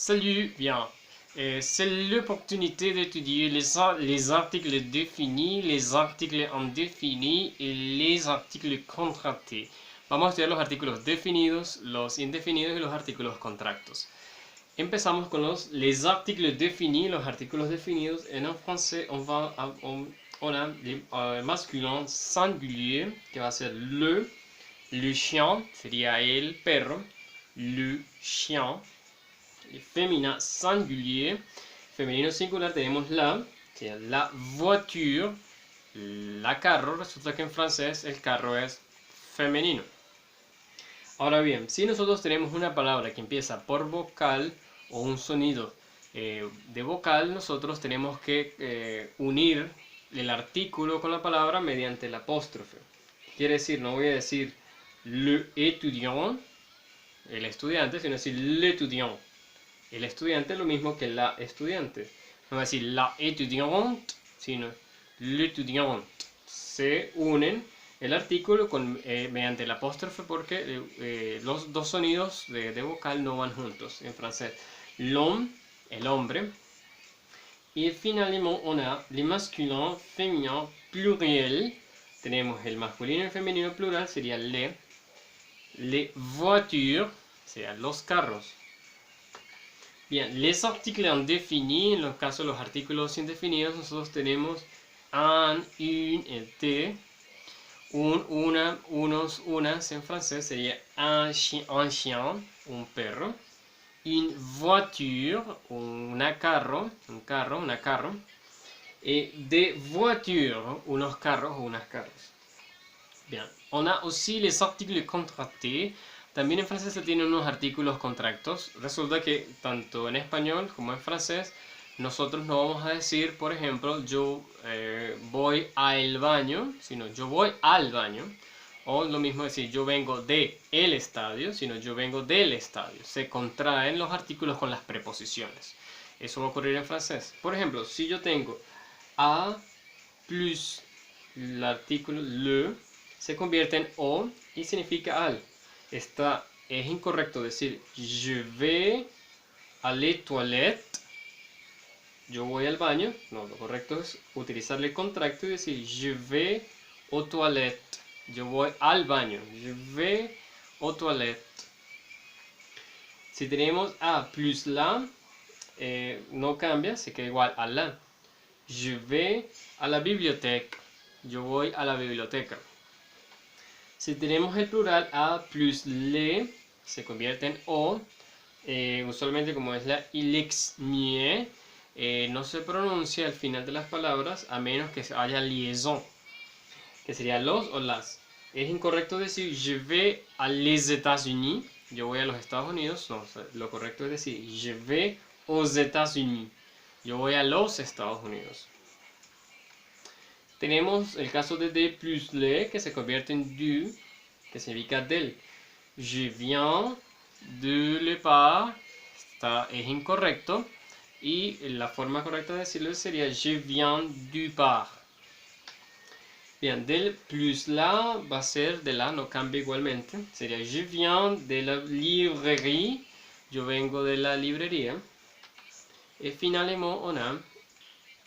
Salut, bien. C'est l'opportunité d'étudier les articles définis, les articles indéfinis y les artículos contractés. Vamos a estudiar los artículos definidos, los indefinidos y los artículos contractos. Empezamos con les articles définis, los artículos definidos. En français, on a le masculin singulier, que va a ser le chien, sería el perro, le chien. El féminin singulier, femenino singular, tenemos la voiture, la carro. Resulta que en francés el carro es femenino. Ahora bien, si nosotros tenemos una palabra que empieza por vocal o un sonido de vocal, nosotros tenemos que unir el artículo con la palabra mediante el apóstrofe. Quiere decir, no voy a decir le étudiant, el estudiante, sino decir l'étudiant. El estudiante es lo mismo que la estudiante. No va a decir la étudiante, sino l'étudiante. Se unen el artículo mediante el apóstrofe porque los dos sonidos de vocal no van juntos en francés. L'homme, el hombre. Y finalmente on a les masculins, féminins, pluriel. Tenemos el masculino y el femenino plural, sería les voitures, serían los carros. Bien, les articles indéfinis, en los casos de los artículos indefinidos, nosotros tenemos un, el t, una, unos, unas en francés sería un chien, un perro, une voiture, un carro, una carro, y des voitures, unos carros o unas carros. Bien, on a aussi les articles contractés. También en francés se tienen unos artículos contractos. Resulta que tanto en español como en francés nosotros no vamos a decir, por ejemplo, yo voy al baño, sino yo voy al baño. O lo mismo decir yo vengo de el estadio, sino yo vengo del estadio. Se contraen los artículos con las preposiciones. Eso va a ocurrir en francés. Por ejemplo, si yo tengo a plus el artículo le, se convierte en o y significa al. Es incorrecto decir je vais à les toilettes, yo voy al baño. No, lo correcto es utilizar el contracto y decir je vais aux toilettes, yo voy al baño, je vais aux toilettes. Si tenemos a plus la, no cambia, se queda igual a la. Je vais à la bibliothèque, yo voy a la biblioteca. Si tenemos el plural a plus le, se convierte en o. Usualmente, como es la ilexmie, no se pronuncia al final de las palabras a menos que haya liaison, que sería los o las. Es incorrecto decir je vais à les États-Unis, yo voy a los Estados Unidos. No, lo correcto es decir je vais aux États-Unis, yo voy a los Estados Unidos. Tenemos el caso de plus le, que se convierte en du, que significa del. Je viens de le part, es incorrecto. Y la forma correcta de decirlo sería je viens du part. Bien, del plus la va a ser de la, no cambia igualmente. Sería je viens de la librairie, yo vengo de la librería. Y finalmente on a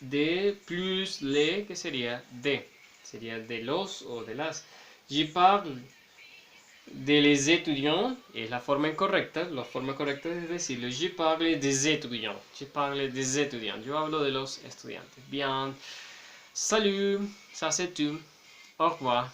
de plus le, que sería de los o de las. Je parle de les étudiants, es la forma incorrecta. La forma correcta es decirlo je parle des étudiants, je parle des étudiants, yo hablo de los estudiantes. Bien, salut, ça c'est tout, au revoir.